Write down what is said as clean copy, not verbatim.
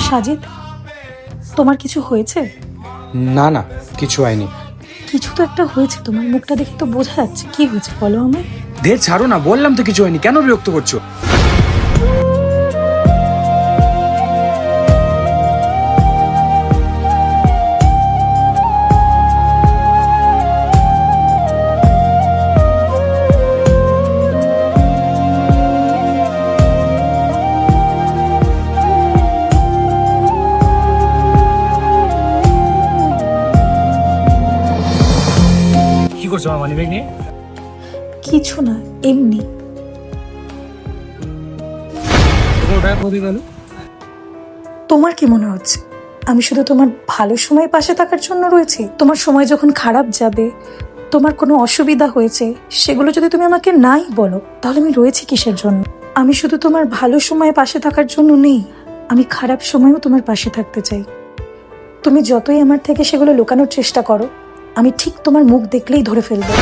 সাজিদ, তোমার কিছু হয়েছে? না না, কিছু হয়নি। কিছু তো একটা হয়েছে, তোমার মুখটা দেখে তো বোঝা যাচ্ছে। কি হয়েছে বলো আমায়। দের ছাড়ো না, বললাম তো কিছু হয়নি, কেন বিরক্ত করছো? কি করছো আমার মানিব্যাগ নিয়ে? কিছু না, এমনি। ওটা কোথায় গেল? তোমার কি মনে হচ্ছে আমি শুধু তোমার ভালো সময় পাশে থাকার জন্য রয়েছি? তোমার সময় যখন খারাপ যাবে, তোমার কোনো অসুবিধা হয়েছে, সেগুলো যদি তুমি আমাকে নাই বলো, তাহলে আমি রয়েছি কিসের জন্য? আমি শুধু তোমার ভালো সময়ে পাশে থাকার জন্য নেই, আমি খারাপ সময়েও তোমার পাশে থাকতে চাই। তুমি যতই আমার থেকে সেগুলো লুকানোর চেষ্টা করো, আমি ঠিক তোমার মুখ দেখলেই ধরে ফেলবো।